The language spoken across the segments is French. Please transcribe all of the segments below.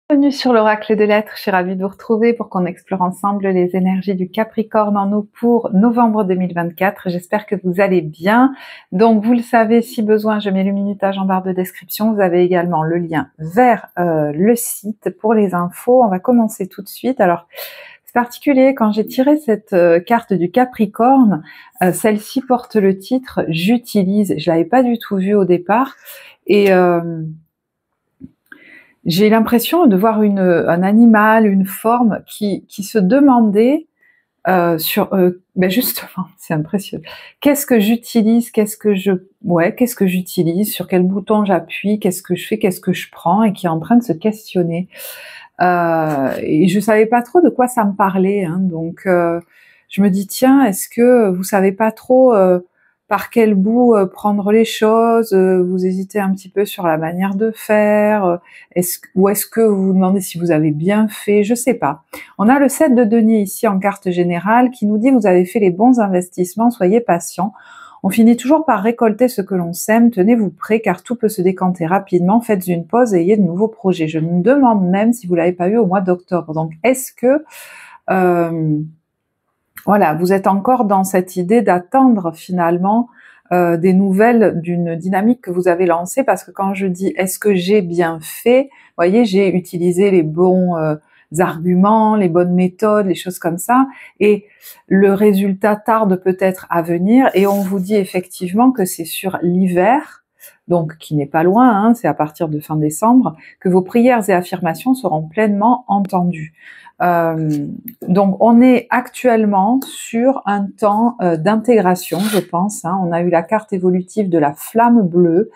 Bienvenue sur l'Oracle de l'Être, je suis ravie de vous retrouver pour qu'on explore ensemble les énergies du Capricorne en nous pour novembre 2024. J'espère que vous allez bien. Donc vous le savez, si besoin, je mets le minutage en barre de description. Vous avez également le lien vers le site pour les infos. On va commencer tout de suite. Alors c'est particulier, quand j'ai tiré cette carte du Capricorne, celle-ci porte le titre « J'utilise ». Je l'avais pas du tout vue au départ et j'ai l'impression de voir un animal, une forme qui se demandait ben justement, c'est impressionnant. Qu'est-ce que j'utilise? Qu'est-ce que j'utilise? Sur quel bouton j'appuie? Qu'est-ce que je fais? Qu'est-ce que je prends? Et qui est en train de se questionner. Et je savais pas trop de quoi ça me parlait, hein, donc je me dis tiens, est-ce que vous savez pas trop par quel bout prendre les choses, vous hésitez un petit peu sur la manière de faire, ou est-ce que vous vous demandez si vous avez bien fait, je sais pas. On a le 7 de denier ici en carte générale qui nous dit vous avez fait les bons investissements, soyez patient. On finit toujours par récolter ce que l'on sème, tenez-vous prêts car tout peut se décanter rapidement, faites une pause et ayez de nouveaux projets. Je me demande même si vous l'avez pas eu au mois d'octobre. Donc est-ce que voilà, vous êtes encore dans cette idée d'attendre finalement des nouvelles d'une dynamique que vous avez lancée, parce que quand je dis est-ce que j'ai bien fait, vous voyez, j'ai utilisé les bons arguments, les bonnes méthodes, les choses comme ça, et le résultat tarde peut-être à venir, et on vous dit effectivement que c'est sur l'hiver, donc qui n'est pas loin, hein, c'est à partir de fin décembre, que vos prières et affirmations seront pleinement entendues. Donc on est actuellement sur un temps d'intégration, je pense, hein. On a eu la carte évolutive de la flamme bleue,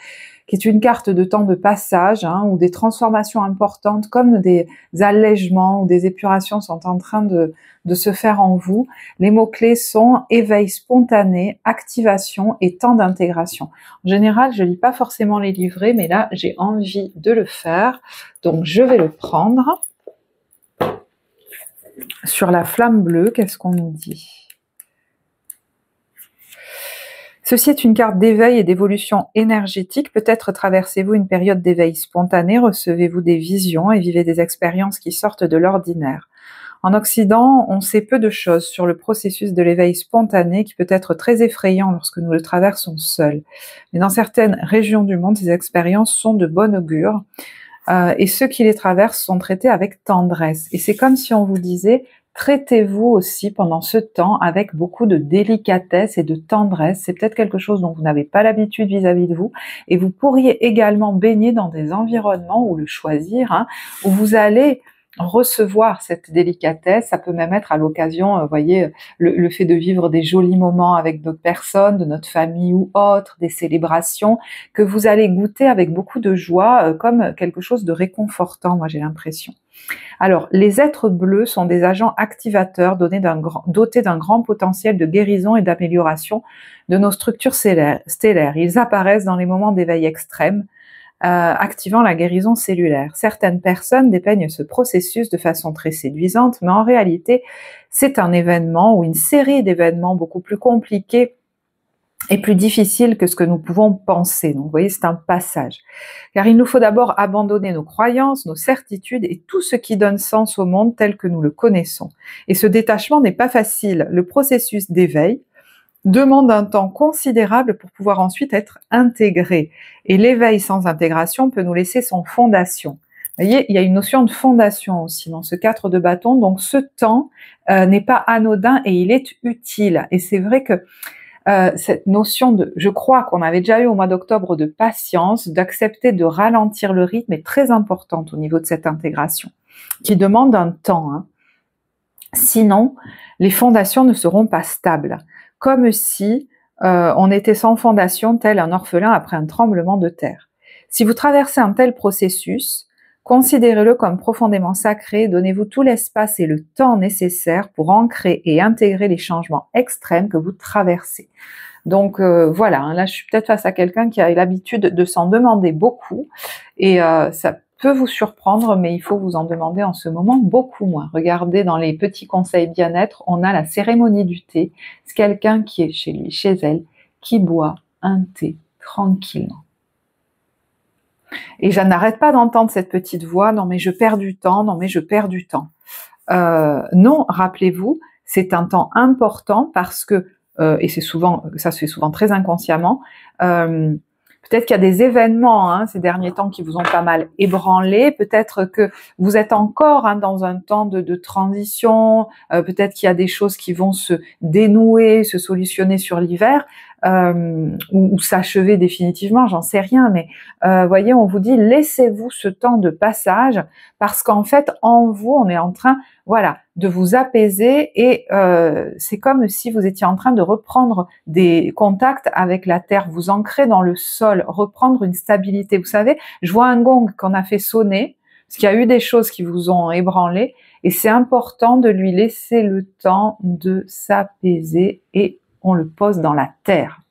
qui est une carte de temps de passage, hein, où des transformations importantes comme des allègements ou des épurations sont en train de se faire en vous. Les mots-clés sont éveil spontané, activation et temps d'intégration. En général, je lis pas forcément les livrets, mais là j'ai envie de le faire, donc je vais le prendre. Sur la flamme bleue, qu'est-ce qu'on nous dit? Ceci est une carte d'éveil et d'évolution énergétique. Peut-être traversez-vous une période d'éveil spontané, recevez-vous des visions et vivez des expériences qui sortent de l'ordinaire. En Occident, on sait peu de choses sur le processus de l'éveil spontané qui peut être très effrayant lorsque nous le traversons seuls. Mais dans certaines régions du monde, ces expériences sont de bon augure. Et ceux qui les traversent sont traités avec tendresse. Et c'est comme si on vous disait, traitez-vous aussi pendant ce temps avec beaucoup de délicatesse et de tendresse. C'est peut-être quelque chose dont vous n'avez pas l'habitude vis-à-vis de vous. Et vous pourriez également baigner dans des environnements, ou le choisir, hein, où vous allez recevoir cette délicatesse. Ça peut même être à l'occasion, vous voyez, le fait de vivre des jolis moments avec d'autres personnes, de notre famille ou autres, des célébrations, que vous allez goûter avec beaucoup de joie, comme quelque chose de réconfortant, moi j'ai l'impression. Alors, les êtres bleus sont des agents activateurs dotés d'un grand potentiel de guérison et d'amélioration de nos structures stellaires. Ils apparaissent dans les moments d'éveil extrême, activant la guérison cellulaire. Certaines personnes dépeignent ce processus de façon très séduisante, mais en réalité, c'est un événement ou une série d'événements beaucoup plus compliqués et plus difficiles que ce que nous pouvons penser. Donc vous voyez, c'est un passage. Car il nous faut d'abord abandonner nos croyances, nos certitudes et tout ce qui donne sens au monde tel que nous le connaissons. Et ce détachement n'est pas facile. Le processus d'éveil demande un temps considérable pour pouvoir ensuite être intégré. Et l'éveil sans intégration peut nous laisser sans fondation. Vous voyez, il y a une notion de fondation aussi dans ce 4 de bâton, donc ce temps n'est pas anodin et il est utile. Et c'est vrai que cette notion de, je crois qu'on avait déjà eu au mois d'octobre, de patience, d'accepter de ralentir le rythme est très importante au niveau de cette intégration, qui demande un temps, hein. Sinon, les fondations ne seront pas stables. Comme si on était sans fondation, tel un orphelin après un tremblement de terre. Si vous traversez un tel processus, considérez-le comme profondément sacré, donnez-vous tout l'espace et le temps nécessaire pour ancrer et intégrer les changements extrêmes que vous traversez. Donc voilà, hein, là je suis peut-être face à quelqu'un qui a l'habitude de s'en demander beaucoup, et ça peut vous surprendre, mais il faut vous en demander en ce moment beaucoup moins. Regardez, dans les petits conseils bien-être, on a la cérémonie du thé. C'est quelqu'un qui est chez lui, chez elle, qui boit un thé tranquillement. Et je n'arrête pas d'entendre cette petite voix, non mais je perds du temps, non mais je perds du temps. Non, rappelez-vous, c'est un temps important parce que, et c'est souvent, ça se fait souvent très inconsciemment, peut-être qu'il y a des événements ces derniers temps qui vous ont pas mal ébranlé, peut-être que vous êtes encore dans un temps de transition, peut-être qu'il y a des choses qui vont se dénouer, se solutionner sur l'hiver, ou s'achever définitivement, j'en sais rien, mais voyez, on vous dit laissez-vous ce temps de passage parce qu'en fait, en vous, on est en train, voilà, de vous apaiser et c'est comme si vous étiez en train de reprendre des contacts avec la terre, vous ancrer dans le sol, reprendre une stabilité. Vous savez, je vois un gong qu'on a fait sonner, parce qu'il y a eu des choses qui vous ont ébranlé et c'est important de lui laisser le temps de s'apaiser et on le pose dans la terre.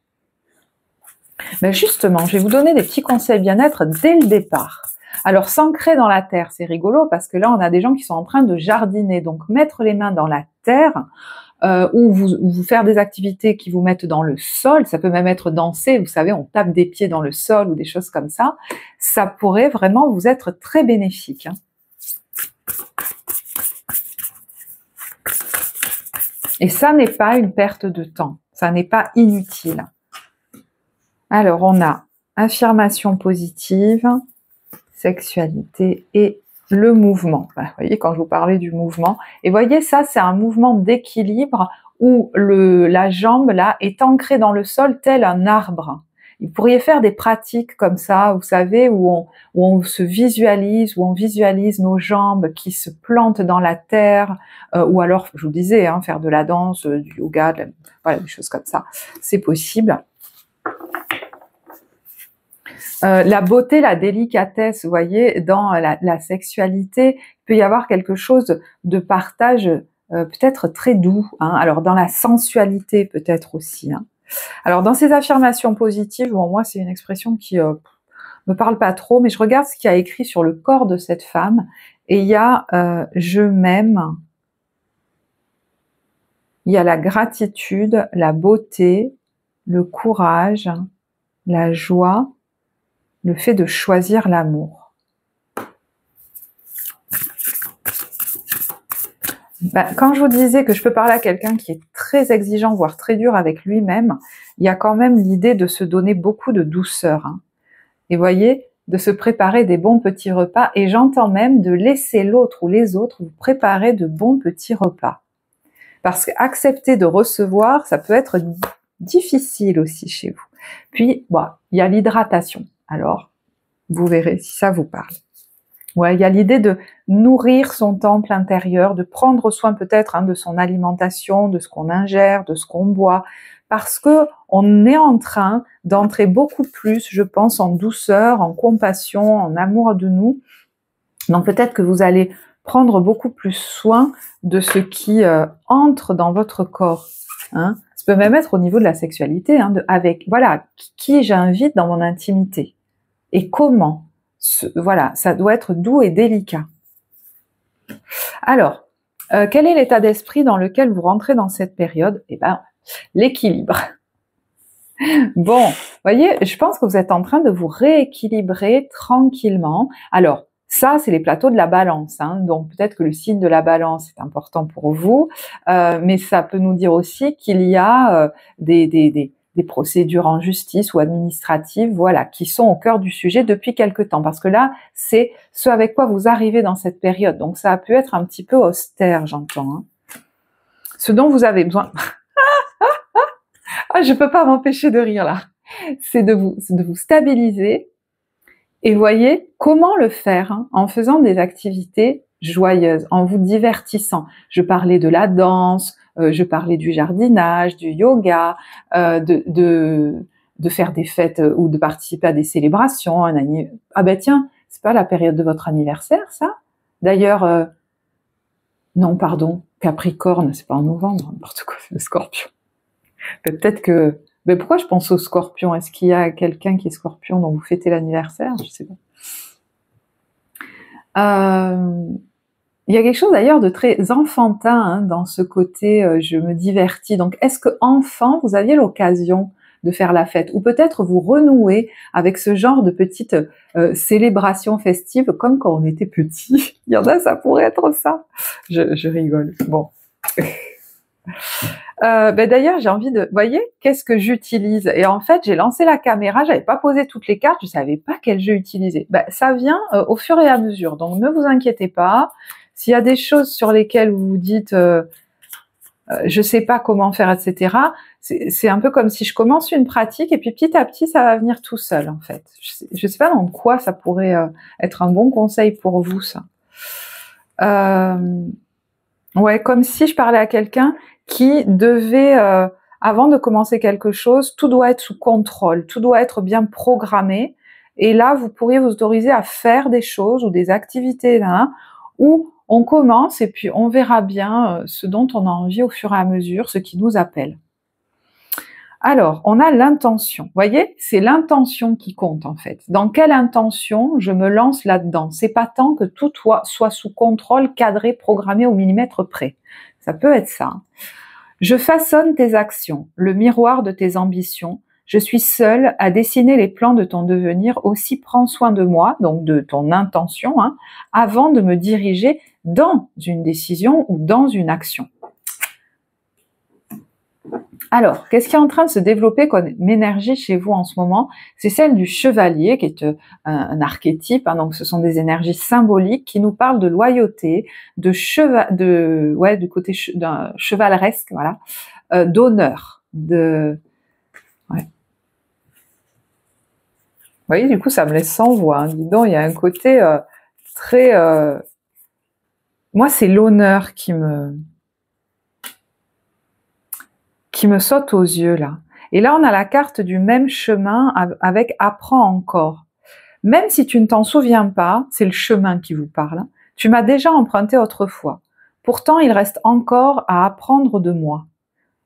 Mais justement, je vais vous donner des petits conseils bien-être dès le départ. Alors, s'ancrer dans la terre, c'est rigolo parce que là, on a des gens qui sont en train de jardiner. Donc, mettre les mains dans la terre ou vous faire des activités qui vous mettent dans le sol, ça peut même être danser, vous savez, on tape des pieds dans le sol ou des choses comme ça, ça pourrait vraiment vous être très bénéfique. Et ça n'est pas une perte de temps, ça n'est pas inutile. Alors, on a affirmation positive, sexualité et le mouvement. Vous voyez, quand je vous parlais du mouvement, et voyez, ça, c'est un mouvement d'équilibre où la jambe, là, est ancrée dans le sol tel un arbre. Vous pourriez faire des pratiques comme ça, vous savez, où on se visualise, où on visualise nos jambes qui se plantent dans la terre, ou alors, je vous disais, faire de la danse, du yoga, voilà, des choses comme ça. C'est possible. La beauté, la délicatesse, vous voyez, dans la sexualité, il peut y avoir quelque chose de partage peut-être très doux. Alors dans la sensualité peut-être aussi. Alors dans ces affirmations positives, bon, moi c'est une expression qui me parle pas trop, mais je regarde ce qu'il y a écrit sur le corps de cette femme et il y a je m'aime, il y a la gratitude, la beauté, le courage, la joie, le fait de choisir l'amour. Quand je vous disais que je peux parler à quelqu'un qui est très exigeant, voire très dur avec lui-même, il y a quand même l'idée de se donner beaucoup de douceur. Et voyez, de se préparer des bons petits repas, et j'entends même de laisser l'autre ou les autres vous préparer de bons petits repas. Parce qu'accepter de recevoir, ça peut être difficile aussi chez vous. Puis, il y a l'hydratation. Alors, vous verrez si ça vous parle. Ouais, il y a l'idée de nourrir son temple intérieur, de prendre soin peut-être de son alimentation, de ce qu'on ingère, de ce qu'on boit, parce que on est en train d'entrer beaucoup plus, je pense, en douceur, en compassion, en amour de nous. Donc peut-être que vous allez prendre beaucoup plus soin de ce qui entre dans votre corps. Ça peut même être au niveau de la sexualité, avec voilà qui j'invite dans mon intimité. Et comment? Voilà, ça doit être doux et délicat. Alors, quel est l'état d'esprit dans lequel vous rentrez dans cette période? L'équilibre. Bon, voyez, je pense que vous êtes en train de vous rééquilibrer tranquillement. Alors, ça, c'est les plateaux de la balance. Donc, peut-être que le signe de la balance est important pour vous, mais ça peut nous dire aussi qu'il y a des procédures en justice ou administratives, voilà, qui sont au cœur du sujet depuis quelque temps. Parce que là, c'est ce avec quoi vous arrivez dans cette période. Donc, ça a pu être un petit peu austère, j'entends. Ce dont vous avez besoin... je peux pas m'empêcher de rire là. C'est de vous stabiliser. Et voyez, comment le faire en faisant des activités joyeuses, en vous divertissant. Je parlais de la danse, je parlais du jardinage, du yoga, de faire des fêtes ou de participer à des célébrations. Tiens, c'est pas la période de votre anniversaire, ça? D'ailleurs, non, pardon, Capricorne, c'est pas en novembre, n'importe quoi, c'est le Scorpion. Peut-être que... Mais pourquoi je pense au Scorpion? Est-ce qu'il y a quelqu'un qui est Scorpion dont vous fêtez l'anniversaire? Je sais pas. Il y a quelque chose d'ailleurs de très enfantin dans ce côté je me divertis. Donc, est-ce que enfant, vous aviez l'occasion de faire la fête. Ou peut-être vous renouer avec ce genre de petites célébrations festives comme quand on était petit. Il y en a, ça pourrait être ça. Je rigole. Bon. D'ailleurs, j'ai envie de... Vous voyez, qu'est-ce que j'utilise? Et en fait, j'ai lancé la caméra, j'avais pas posé toutes les cartes, je savais pas quel jeu utiliser. Ça vient au fur et à mesure, donc ne vous inquiétez pas. S'il y a des choses sur lesquelles vous vous dites je sais pas comment faire, etc., c'est un peu comme si je commence une pratique et puis petit à petit, ça va venir tout seul, en fait. Je sais pas dans quoi ça pourrait être un bon conseil pour vous, ça. Ouais, comme si je parlais à quelqu'un qui devait, avant de commencer quelque chose, tout doit être sous contrôle, tout doit être bien programmé. Et là, vous pourriez vous autoriser à faire des choses ou des activités là, où on commence et puis on verra bien ce dont on a envie au fur et à mesure, ce qui nous appelle. Alors, on a l'intention. Vous voyez, c'est l'intention qui compte en fait. Dans quelle intention je me lance là-dedans? C'est pas tant que tout soit sous contrôle, cadré, programmé au millimètre près. Ça peut être ça. Je façonne tes actions, le miroir de tes ambitions. Je suis seule à dessiner les plans de ton devenir. Aussi, prends soin de moi, donc de ton intention, avant de me diriger dans une décision ou dans une action. Alors, qu'est-ce qui est en train de se développer comme énergie chez vous en ce moment? C'est celle du chevalier, qui est un archétype, donc ce sont des énergies symboliques qui nous parlent de loyauté, du côté d'un chevaleresque, voilà, d'honneur, ouais. Vous voyez, du coup, ça me laisse sans voix. Dis donc, il y a un côté très... Moi, c'est l'honneur qui me saute aux yeux, là. Et là, on a la carte du même chemin avec « apprends encore ». Même si tu ne t'en souviens pas, c'est le chemin qui vous parle. Tu m'as déjà emprunté autrefois. Pourtant, il reste encore à apprendre de moi.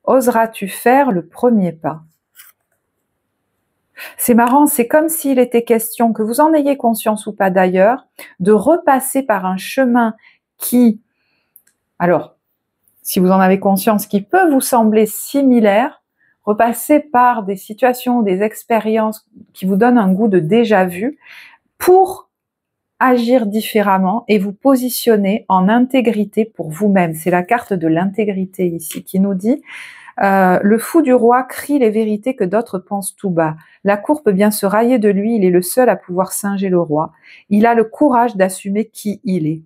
Oseras-tu faire le premier pas? C'est marrant, c'est comme s'il était question, que vous en ayez conscience ou pas d'ailleurs, de repasser par un chemin qui, alors, si vous en avez conscience, qui peut vous sembler similaire, repasser par des situations, des expériences qui vous donnent un goût de déjà-vu pour agir différemment et vous positionner en intégrité pour vous-même. C'est la carte de l'intégrité ici qui nous dit le fou du roi crie les vérités que d'autres pensent tout bas. La cour peut bien se railler de lui, il est le seul à pouvoir singer le roi. Il a le courage d'assumer qui il est.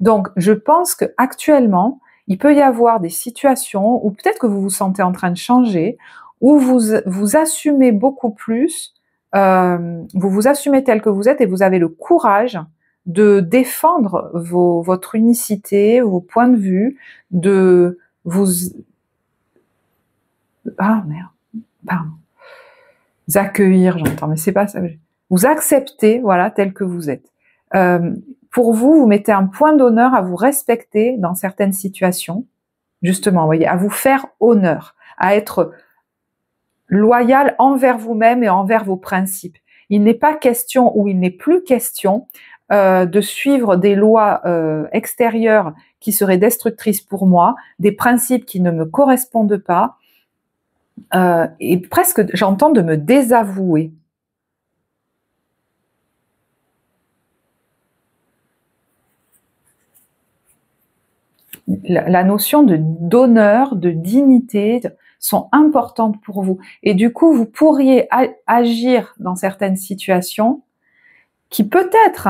Donc, je pense que actuellement, il peut y avoir des situations où peut-être que vous vous sentez en train de changer, où vous assumez beaucoup plus, vous vous assumez tel que vous êtes et vous avez le courage de défendre votre unicité, vos points de vue, de vous... Ah merde, pardon. Vous accueillir, j'entends, mais c'est pas ça. Vous acceptez, voilà, tel que vous êtes. Pour vous, vous mettez un point d'honneur à vous respecter dans certaines situations, justement, vous voyez, à vous faire honneur, à être loyal envers vous-même et envers vos principes. Il n'est pas question, ou il n'est plus question, de suivre des lois extérieures qui seraient destructrices pour moi, des principes qui ne me correspondent pas, et presque, j'entends, de me désavouer. La notion d'honneur, de dignité sont importantes pour vous. Et du coup, vous pourriez agir dans certaines situations qui peut-être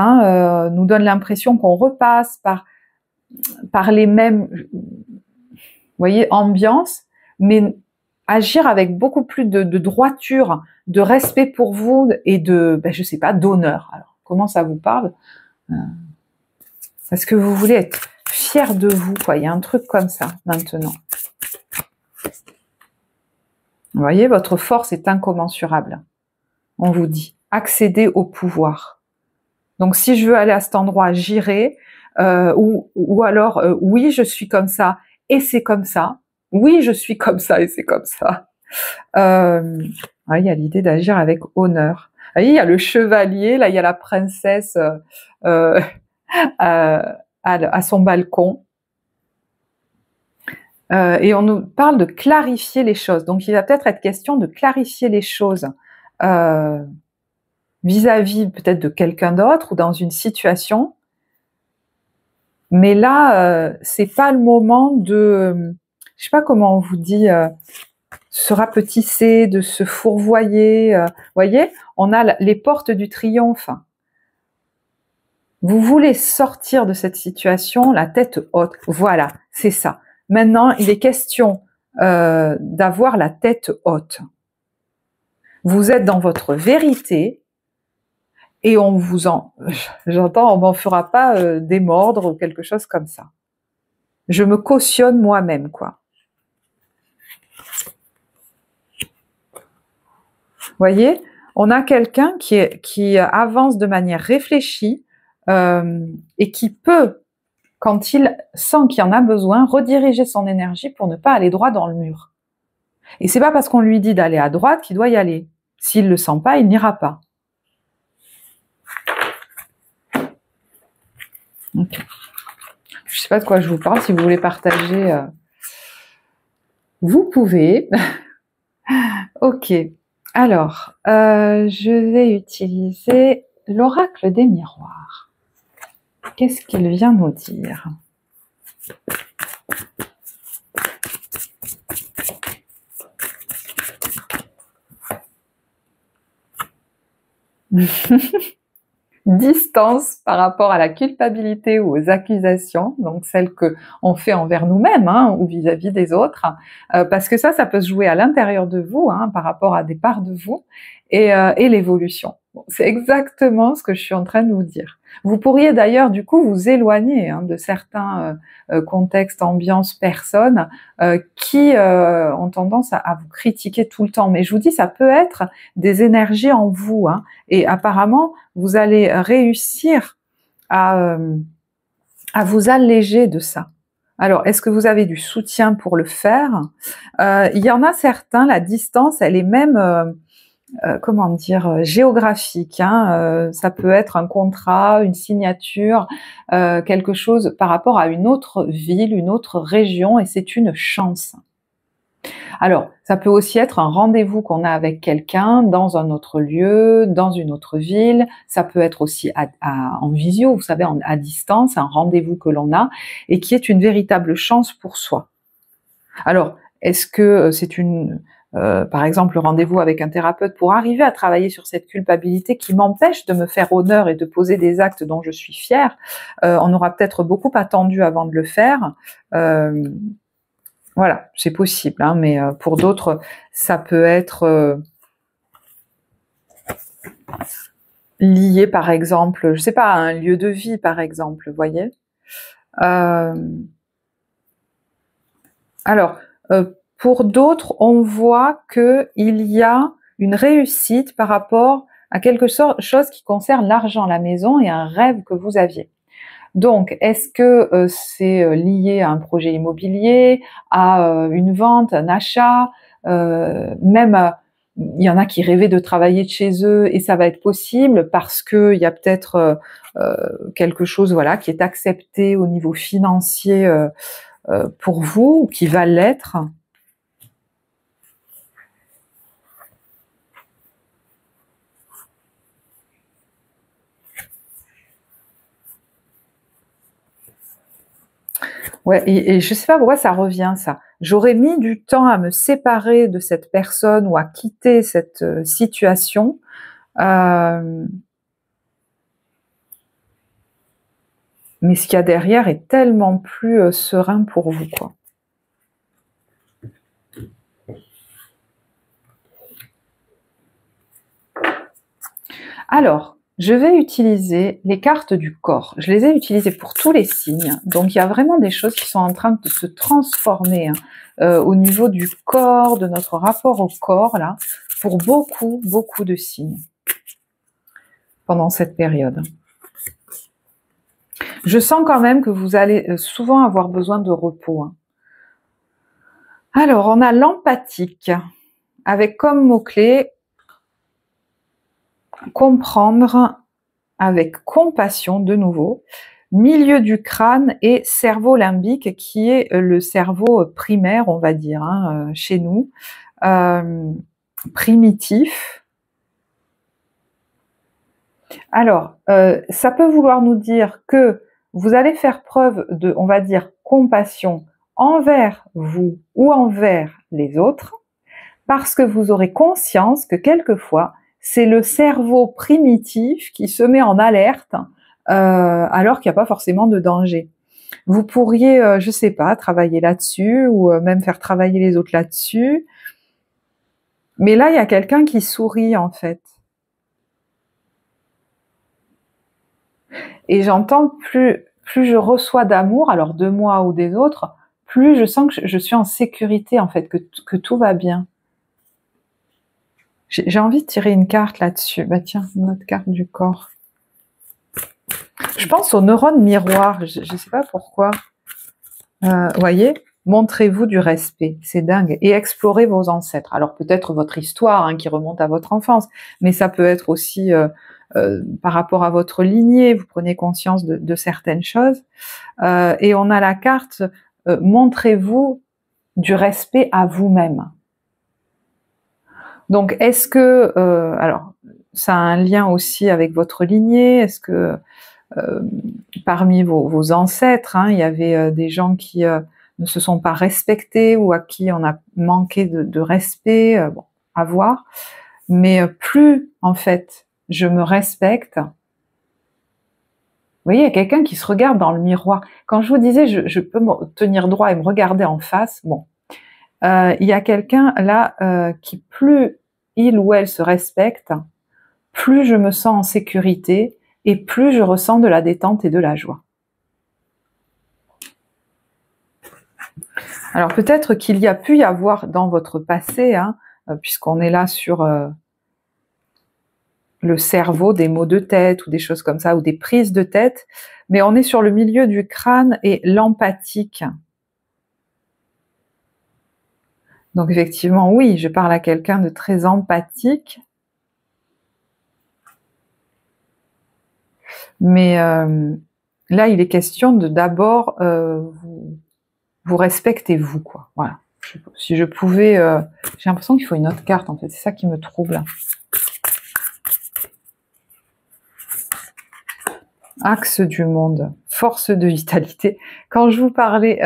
nous donnent l'impression qu'on repasse par les mêmes, vous voyez, ambiances, mais agir avec beaucoup plus de droiture, de respect pour vous et de, je sais pas, d'honneur. Alors, comment ça vous parle? Parce que vous voulez être fier de vous, quoi. Il y a un truc comme ça, maintenant. Vous voyez, votre force est incommensurable. On vous dit, accédez au pouvoir. Donc, si je veux aller à cet endroit, j'irai. Ou alors, oui, je suis comme ça et c'est comme ça. Oui, je suis comme ça et c'est comme ça. Ouais, il y a l'idée d'agir avec honneur. Vous voyez, il y a le chevalier, là, il y a la princesse à son balcon. Et on nous parle de clarifier les choses. Donc il va peut-être être question de clarifier les choses vis-à-vis peut-être de quelqu'un d'autre ou dans une situation. Mais là, c'est pas le moment de, je sais pas comment on vous dit, se rapetisser, de se fourvoyer. Voyez, on a les portes du triomphe. Vous voulez sortir de cette situation, la tête haute. Voilà, c'est ça. Maintenant, il est question d'avoir la tête haute. Vous êtes dans votre vérité et on vous en, j'entends, on m'en fera pas démordre ou quelque chose comme ça. Je me cautionne moi-même, quoi. Voyez, on a quelqu'un qui avance de manière réfléchie et qui peut, quand il sent qu'il en a besoin, rediriger son énergie pour ne pas aller droit dans le mur. Et c'est pas parce qu'on lui dit d'aller à droite qu'il doit y aller. S'il le sent pas, il n'ira pas. Okay. Je sais pas de quoi je vous parle. Si vous voulez partager, vous pouvez. Ok. Alors, je vais utiliser l'oracle des miroirs. Qu'est-ce qu'il vient nous dire? Distance par rapport à la culpabilité ou aux accusations, donc celles que on fait envers nous-mêmes hein, ou vis-à-vis des autres, parce que ça peut se jouer à l'intérieur de vous, hein, par rapport à des parts de vous, et l'évolution. Bon, c'est exactement ce que je suis en train de vous dire. Vous pourriez d'ailleurs du coup vous éloigner hein, de certains contextes, ambiances, personnes qui ont tendance à vous critiquer tout le temps. Mais je vous dis, ça peut être des énergies en vous, hein, et apparemment vous allez réussir à vous alléger de ça. Alors, est-ce que vous avez du soutien pour le faire? Il y en a certains, la distance, elle est même comment dire, géographique. Hein, ça peut être un contrat, une signature, quelque chose par rapport à une autre ville, une autre région, et c'est une chance. Alors, ça peut aussi être un rendez-vous qu'on a avec quelqu'un dans un autre lieu, dans une autre ville. Ça peut être aussi en visio, vous savez, à distance, un rendez-vous que l'on a et qui est une véritable chance pour soi. Alors, est-ce que c'est par exemple, le rendez-vous avec un thérapeute pour arriver à travailler sur cette culpabilité qui m'empêche de me faire honneur et de poser des actes dont je suis fière. On aura peut-être beaucoup attendu avant de le faire. Voilà, c'est possible, hein, mais pour d'autres, ça peut être lié, par exemple, je sais pas, à un lieu de vie, par exemple, vous voyez. Alors, pour d'autres, on voit qu'il y a une réussite par rapport à quelque chose qui concerne l'argent, la maison et un rêve que vous aviez. Donc, est-ce que c'est lié à un projet immobilier, à une vente, un achat, même il y en a qui rêvaient de travailler de chez eux et ça va être possible parce qu'il y a peut-être quelque chose voilà, qui est accepté au niveau financier pour vous, ou qui va l'être. Ouais, et je sais pas pourquoi ça revient, ça. J'aurais mis du temps à me séparer de cette personne ou à quitter cette situation. Mais ce qu'il y a derrière est tellement plus serein pour vous, quoi. Alors, je vais utiliser les cartes du corps. Je les ai utilisées pour tous les signes. Donc, il y a vraiment des choses qui sont en train de se transformer hein, au niveau du corps, de notre rapport au corps, là, pour beaucoup, beaucoup de signes pendant cette période. Je sens quand même que vous allez souvent avoir besoin de repos. Hein. Alors, on a l'empathique, avec comme mot-clé comprendre avec compassion de nouveau, milieu du crâne et cerveau limbique, qui est le cerveau primaire, on va dire, hein, chez nous, primitif. Alors, ça peut vouloir nous dire que vous allez faire preuve de, on va dire, compassion envers vous ou envers les autres, parce que vous aurez conscience que quelquefois, c'est le cerveau primitif qui se met en alerte alors qu'il n'y a pas forcément de danger. Vous pourriez, je sais pas, travailler là-dessus ou même faire travailler les autres là-dessus. Mais là, il y a quelqu'un qui sourit en fait. Et j'entends plus je reçois d'amour, alors de moi ou des autres, plus je sens que je suis en sécurité en fait, que tout va bien. J'ai envie de tirer une carte là-dessus. Bah tiens, une autre carte du corps. Je pense aux neurones miroirs, je sais pas pourquoi. Voyez, montrez-vous du respect, c'est dingue. Et explorez vos ancêtres. Alors peut-être votre histoire hein, qui remonte à votre enfance, mais ça peut être aussi par rapport à votre lignée, vous prenez conscience de certaines choses. Et on a la carte montrez-vous du respect à vous-même. Donc est-ce que, alors ça a un lien aussi avec votre lignée, est-ce que parmi vos ancêtres, hein, il y avait des gens qui ne se sont pas respectés ou à qui on a manqué de respect, bon, à voir. Mais plus, en fait, je me respecte. Vous voyez, il y a quelqu'un qui se regarde dans le miroir. Quand je vous disais, je peux me tenir droit et me regarder en face, bon, il y a quelqu'un là qui, plus il ou elle se respecte, plus je me sens en sécurité, et plus je ressens de la détente et de la joie. Alors peut-être qu'il y a pu y avoir dans votre passé, hein, puisqu'on est là sur le cerveau, des maux de tête ou des choses comme ça, ou des prises de tête, mais on est sur le milieu du crâne et l'empathique. Donc effectivement, oui, je parle à quelqu'un de très empathique, mais là, il est question de d'abord vous respectez vous, quoi. Voilà. Si je pouvais, j'ai l'impression qu'il faut une autre carte en fait. C'est ça qui me trouble. Axe du monde, force de vitalité. Quand je vous parlais,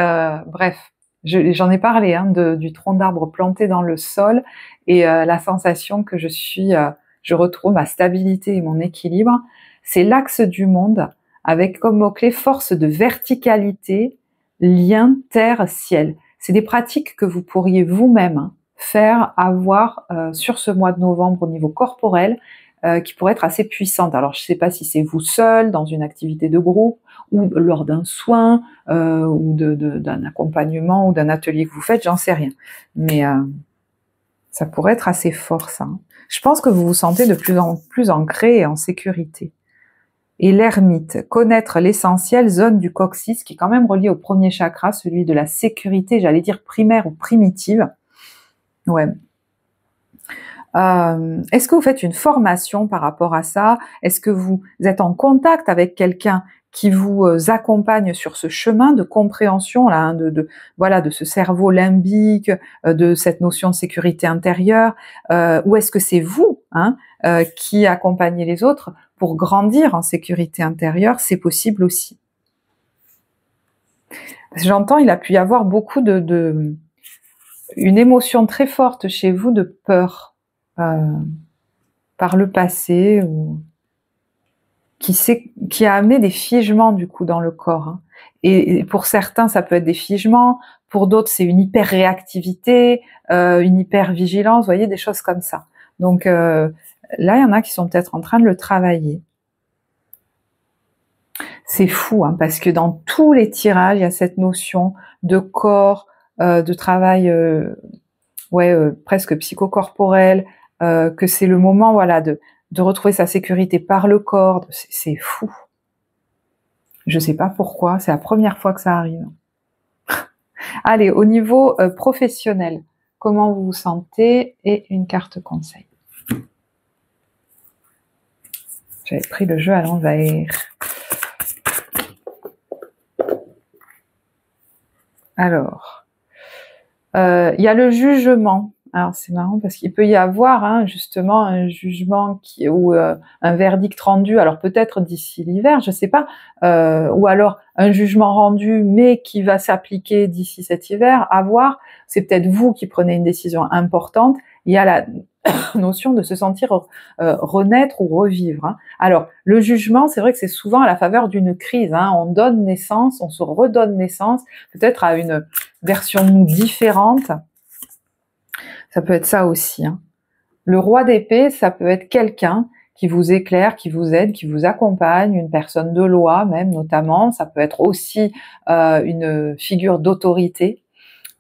bref, j'en ai parlé hein, du tronc d'arbre planté dans le sol et la sensation que je retrouve ma stabilité et mon équilibre. C'est l'axe du monde avec comme mot-clé force de verticalité, lien terre-ciel. C'est des pratiques que vous pourriez vous-même faire, avoir sur ce mois de novembre au niveau corporel, qui pourraient être assez puissantes. Alors je ne sais pas si c'est vous seul, dans une activité de groupe, ou lors d'un soin, ou d'un accompagnement, ou d'un atelier que vous faites, j'en sais rien. Mais ça pourrait être assez fort ça. Je pense que vous vous sentez de plus en plus ancré et en sécurité. Et l'ermite, connaître l'essentiel, zone du coccyx, qui est quand même relié au premier chakra, celui de la sécurité, j'allais dire primaire ou primitive. Ouais. Est-ce que vous faites une formation par rapport à ça? Est-ce que vous êtes en contact avec quelqu'un qui vous accompagne sur ce chemin de compréhension là, hein, voilà, de ce cerveau limbique, de cette notion de sécurité intérieure, ou est-ce que c'est vous hein, qui accompagnez les autres pour grandir en sécurité intérieure? C'est possible aussi. J'entends, il a pu y avoir beaucoup une émotion très forte chez vous de peur. Par le passé, ou qui a amené des figements du coup dans le corps. Hein. Et pour certains, ça peut être des figements, pour d'autres, c'est une hyper-réactivité, une hyper-vigilance, vous voyez, des choses comme ça. Donc là, il y en a qui sont peut-être en train de le travailler. C'est fou, hein, parce que dans tous les tirages, il y a cette notion de corps, de travail presque psychocorporel, que c'est le moment voilà, de retrouver sa sécurité par le corps, c'est fou. Je sais pas pourquoi, c'est la première fois que ça arrive. Allez, au niveau professionnel, comment vous vous sentez? Et une carte conseil. J'avais pris le jeu à l'envers. Alors, il y a le jugement. Alors c'est marrant parce qu'il peut y avoir hein, justement un jugement ou un verdict rendu, alors peut-être d'ici l'hiver, je sais pas, ou alors un jugement rendu mais qui va s'appliquer d'ici cet hiver, à voir. C'est peut-être vous qui prenez une décision importante. Il y a la notion de se sentir renaître ou revivre. Hein. Alors le jugement, c'est vrai que c'est souvent à la faveur d'une crise. Hein. On donne naissance, on se redonne naissance, peut-être à une version différente. Ça peut être ça aussi. Hein. Le roi d'épée, ça peut être quelqu'un qui vous éclaire, qui vous aide, qui vous accompagne, une personne de loi même notamment. Ça peut être aussi une figure d'autorité.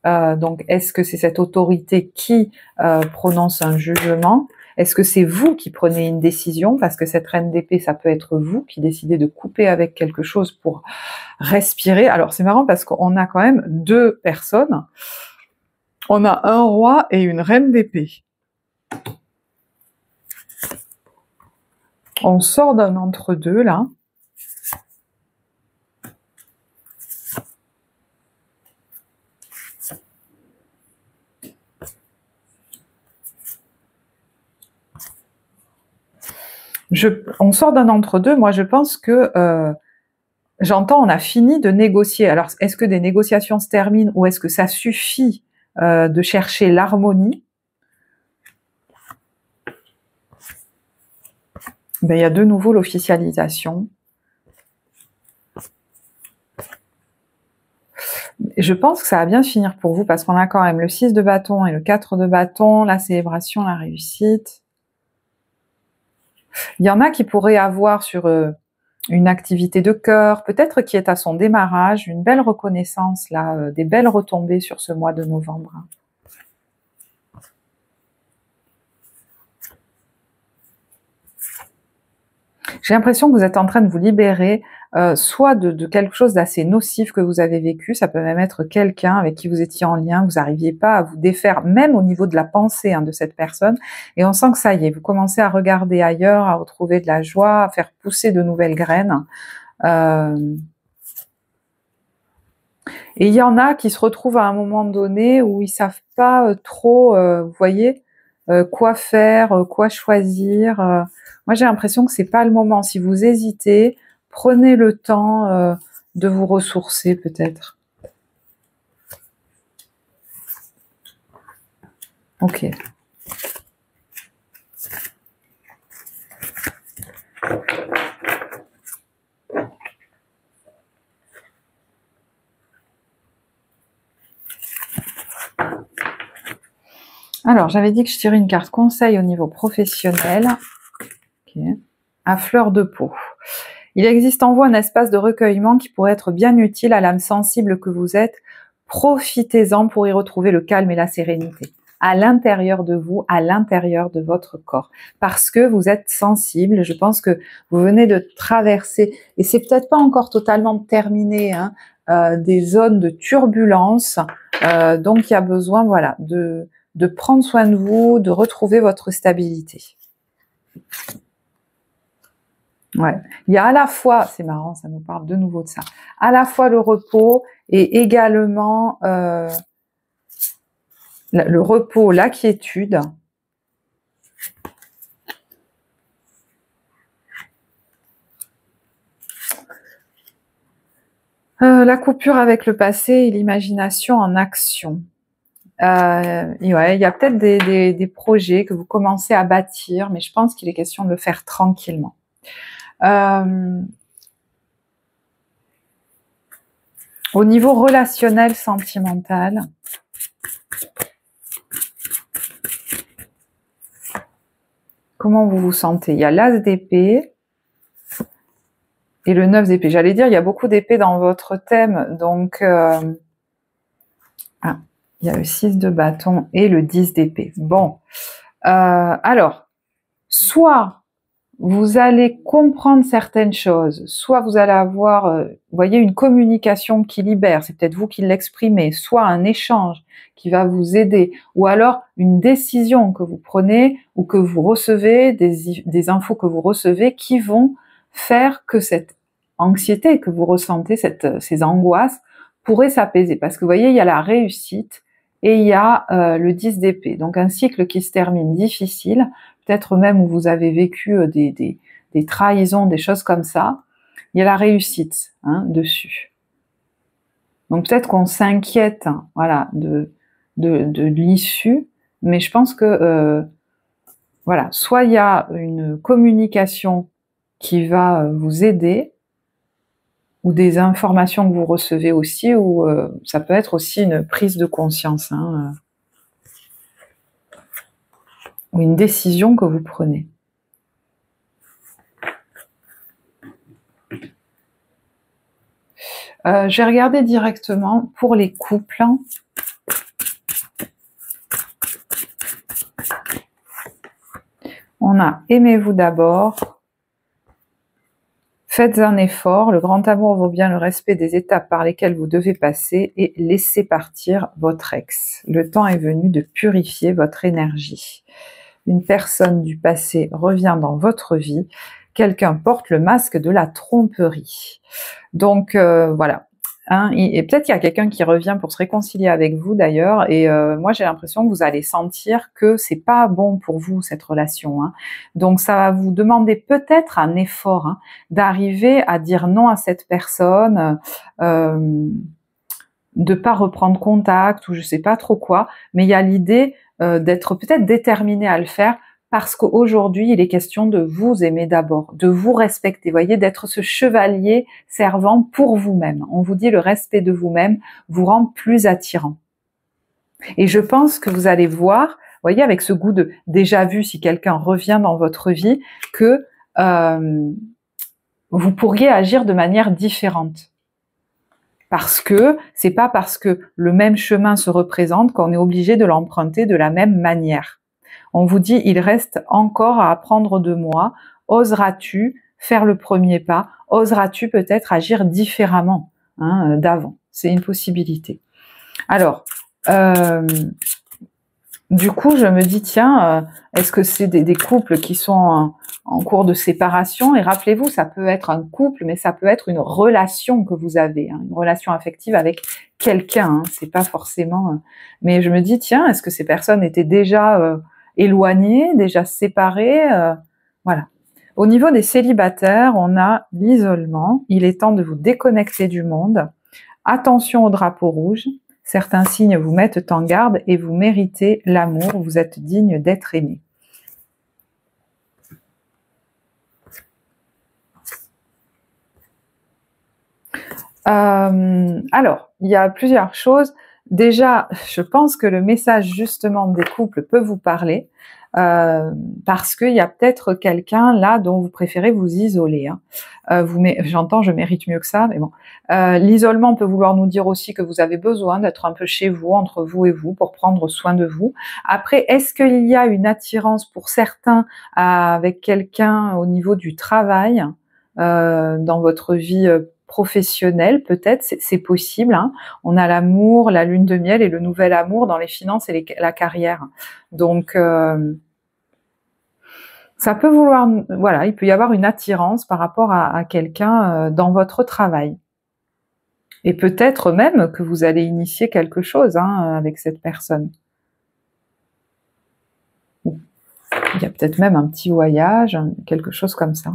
Donc, est-ce que c'est cette autorité qui prononce un jugement? Est-ce que c'est vous qui prenez une décision? Parce que cette reine d'épée, ça peut être vous qui décidez de couper avec quelque chose pour respirer. Alors, c'est marrant parce qu'on a quand même deux personnes. On a un roi et une reine d'épée. On sort d'un entre-deux, là. On sort d'un entre-deux. Moi, je pense que... j'entends, on a fini de négocier. Alors, est-ce que des négociations se terminent ou est-ce que ça suffit de chercher l'harmonie? Ben, il y a de nouveau l'officialisation. Je pense que ça va bien finir pour vous parce qu'on a quand même le 6 de bâton et le 4 de bâton, la célébration, la réussite. Il y en a qui pourraient avoir sur une activité de cœur, peut-être qui est à son démarrage, une belle reconnaissance, là, des belles retombées sur ce mois de novembre. J'ai l'impression que vous êtes en train de vous libérer soit de quelque chose d'assez nocif que vous avez vécu, ça peut même être quelqu'un avec qui vous étiez en lien, vous n'arriviez pas à vous défaire, même au niveau de la pensée hein, de cette personne, et on sent que ça y est, vous commencez à regarder ailleurs, à retrouver de la joie, à faire pousser de nouvelles graines. Et il y en a qui se retrouvent à un moment donné où ils savent pas trop, vous voyez, quoi faire, quoi choisir. Moi, j'ai l'impression que c'est pas le moment. Si vous hésitez, prenez le temps de vous ressourcer, peut-être. Ok. Alors, j'avais dit que je tirais une carte conseil au niveau professionnel. Okay. À fleur de peau. Il existe en vous un espace de recueillement qui pourrait être bien utile à l'âme sensible que vous êtes. Profitez-en pour y retrouver le calme et la sérénité. À l'intérieur de vous, à l'intérieur de votre corps. Parce que vous êtes sensible, je pense que vous venez de traverser, et c'est peut-être pas encore totalement terminé, hein, des zones de turbulence. Donc il y a besoin voilà, de prendre soin de vous, de retrouver votre stabilité. Ouais. Il y a à la fois, c'est marrant, ça nous parle de nouveau de ça, à la fois le repos et également le repos, la quiétude. La coupure avec le passé et l'imagination en action. Et ouais, il y a peut-être des projets que vous commencez à bâtir, mais je pense qu'il est question de le faire tranquillement. Au niveau relationnel, sentimental, comment vous vous sentez? Il y a l'as d'épée et le 9 d'épée. J'allais dire, il y a beaucoup d'épées dans votre thème, donc il y a le 6 de bâton et le 10 d'épée. Bon, alors, soit vous allez comprendre certaines choses, soit vous allez avoir, vous voyez, une communication qui libère, c'est peut-être vous qui l'exprimez, soit un échange qui va vous aider, ou alors une décision que vous prenez ou que vous recevez, des infos que vous recevez qui vont faire que cette anxiété que vous ressentez, ces angoisses, pourrait s'apaiser. Parce que vous voyez, il y a la réussite et il y a le 10 d'épée. Donc un cycle qui se termine difficile, peut-être même où vous avez vécu des trahisons, des choses comme ça. Il y a la réussite dessus. Donc peut-être qu'on s'inquiète, voilà, de l'issue, mais je pense que voilà, soit il y a une communication qui va vous aider, ou des informations que vous recevez aussi, ou ça peut être aussi une prise de conscience, ou une décision que vous prenez. Je vais regarder directement pour les couples. On a « Aimez-vous d'abord ». Faites un effort, le grand amour vaut bien le respect des étapes par lesquelles vous devez passer et laissez partir votre ex. Le temps est venu de purifier votre énergie. Une personne du passé revient dans votre vie. Quelqu'un porte le masque de la tromperie. Donc voilà. Et peut-être qu'il y a quelqu'un qui revient pour se réconcilier avec vous d'ailleurs, et moi j'ai l'impression que vous allez sentir que c'est pas bon pour vous cette relation. Donc ça va vous demander peut-être un effort d'arriver à dire non à cette personne, de pas reprendre contact ou je sais pas trop quoi, mais il y a l'idée d'être peut-être déterminé à le faire, parce qu'aujourd'hui, il est question de vous aimer d'abord, de vous respecter, voyez, d'être ce chevalier servant pour vous-même. On vous dit le respect de vous-même vous rend plus attirant. Et je pense que vous allez voir, voyez, avec ce goût de déjà vu, si quelqu'un revient dans votre vie, que vous pourriez agir de manière différente. Parce que c'est pas parce que le même chemin se représente qu'on est obligé de l'emprunter de la même manière. On vous dit, il reste encore à apprendre de moi. Oseras-tu faire le premier pas? Oseras-tu peut-être agir différemment d'avant? C'est une possibilité. Alors, du coup, je me dis, tiens, est-ce que c'est des couples qui sont en cours de séparation? Et rappelez-vous, ça peut être un couple, mais ça peut être une relation que vous avez, une relation affective avec quelqu'un. C'est pas forcément... mais je me dis, tiens, est-ce que ces personnes étaient déjà... éloignés, déjà séparés, voilà. Au niveau des célibataires, on a l'isolement. Il est temps de vous déconnecter du monde. Attention au drapeau rouge. Certains signes vous mettent en garde et vous méritez l'amour. Vous êtes digne d'être aimé. Alors, il y a plusieurs choses. Déjà, je pense que le message justement des couples peut vous parler, parce qu'il y a peut-être quelqu'un là dont vous préférez vous isoler. J'entends, je mérite mieux que ça, mais bon. L'isolement peut vouloir nous dire aussi que vous avez besoin d'être un peu chez vous, entre vous et vous, pour prendre soin de vous. Après, est-ce qu'il y a une attirance pour certains avec quelqu'un au niveau du travail, dans votre vie professionnelle, peut-être, c'est possible. On a l'amour, la lune de miel et le nouvel amour dans les finances et la carrière. Donc, ça peut vouloir, voilà, il peut y avoir une attirance par rapport à quelqu'un dans votre travail. Et peut-être même que vous allez initier quelque chose avec cette personne. Il y a peut-être même un petit voyage, quelque chose comme ça.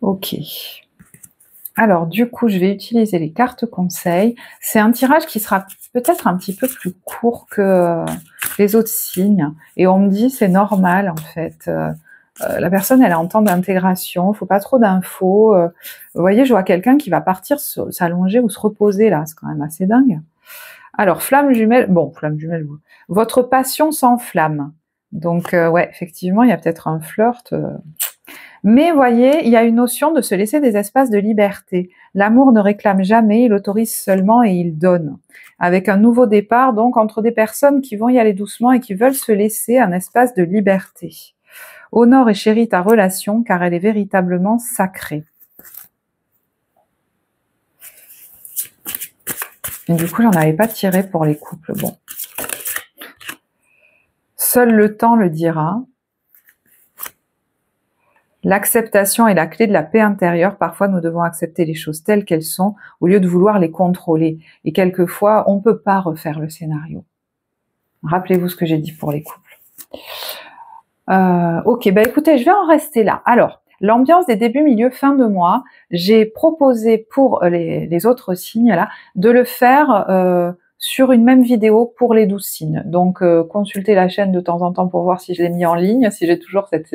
Ok. Alors du coup, je vais utiliser les cartes conseils. C'est un tirage qui sera peut-être un petit peu plus court que les autres signes. Et on me dit, c'est normal en fait. La personne, elle est en temps d'intégration, il faut pas trop d'infos. Vous voyez, je vois quelqu'un qui va partir s'allonger ou se reposer là, c'est quand même assez dingue. Alors, flamme jumelle, bon, flamme jumelle, votre passion s'enflamme. Donc, ouais, effectivement, il y a peut-être un flirt. Mais voyez, il y a une notion de se laisser des espaces de liberté. L'amour ne réclame jamais, il autorise seulement et il donne. Avec un nouveau départ, donc, entre des personnes qui vont y aller doucement et qui veulent se laisser un espace de liberté. Honore et chéris ta relation, car elle est véritablement sacrée. Et du coup, j'en avais pas tiré pour les couples. Bon. Seul le temps le dira. L'acceptation est la clé de la paix intérieure. Parfois, nous devons accepter les choses telles qu'elles sont au lieu de vouloir les contrôler. Et quelquefois, on ne peut pas refaire le scénario. Rappelez-vous ce que j'ai dit pour les couples. Ok, bah écoutez, je vais en rester là. Alors, l'ambiance des débuts, milieu, fin de mois, j'ai proposé pour les autres signes là de le faire sur une même vidéo pour les 12 signes. Donc, consultez la chaîne de temps en temps pour voir si je l'ai mis en ligne, si j'ai toujours cette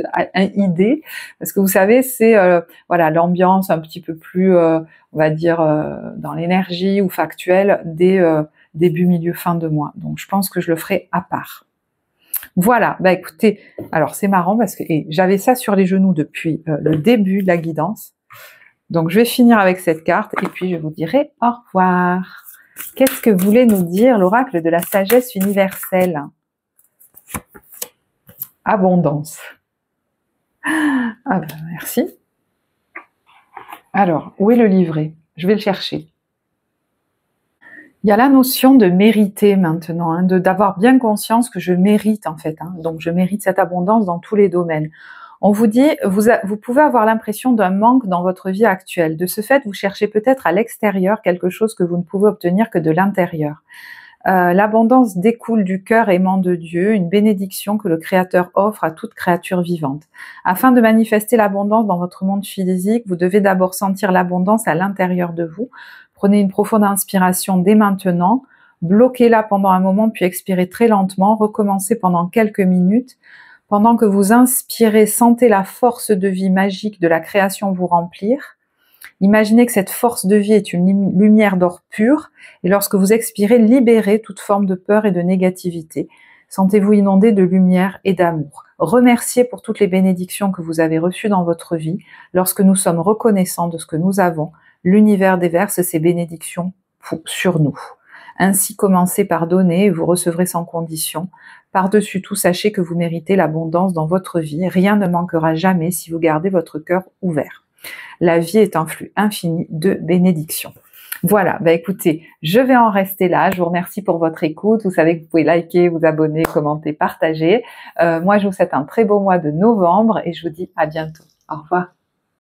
idée. Parce que vous savez, c'est voilà, l'ambiance un petit peu plus, on va dire, dans l'énergie ou factuelle des début, milieu, fin de mois. Donc, je pense que je le ferai à part. Voilà, bah écoutez, alors c'est marrant parce que j'avais ça sur les genoux depuis le début de la guidance. Donc, je vais finir avec cette carte et puis je vous dirai au revoir. Qu'est-ce que voulait nous dire l'oracle de la sagesse universelle? Abondance. Ah ben, merci. Alors, où est le livret? Je vais le chercher. Il y a la notion de mériter maintenant, hein, d'avoir bien conscience que je mérite en fait. Hein, donc, je mérite cette abondance dans tous les domaines. On vous dit, vous pouvez avoir l'impression d'un manque dans votre vie actuelle. De ce fait, vous cherchez peut-être à l'extérieur quelque chose que vous ne pouvez obtenir que de l'intérieur. L'abondance découle du cœur aimant de Dieu, une bénédiction que le Créateur offre à toute créature vivante. Afin de manifester l'abondance dans votre monde physique, vous devez d'abord sentir l'abondance à l'intérieur de vous. Prenez une profonde inspiration dès maintenant, bloquez-la pendant un moment puis expirez très lentement, recommencez pendant quelques minutes. Pendant que vous inspirez, sentez la force de vie magique de la création vous remplir. Imaginez que cette force de vie est une lumière d'or pur et lorsque vous expirez, libérez toute forme de peur et de négativité. Sentez-vous inondé de lumière et d'amour. Remerciez pour toutes les bénédictions que vous avez reçues dans votre vie. Lorsque nous sommes reconnaissants de ce que nous avons, l'univers déverse ses bénédictions sur nous. Ainsi, commencez par donner et vous recevrez sans condition. Par-dessus tout, sachez que vous méritez l'abondance dans votre vie. Rien ne manquera jamais si vous gardez votre cœur ouvert. La vie est un flux infini de bénédictions. Voilà, bah écoutez, je vais en rester là. Je vous remercie pour votre écoute. Vous savez que vous pouvez liker, vous abonner, commenter, partager. Moi, je vous souhaite un très beau mois de novembre et je vous dis à bientôt. Au revoir.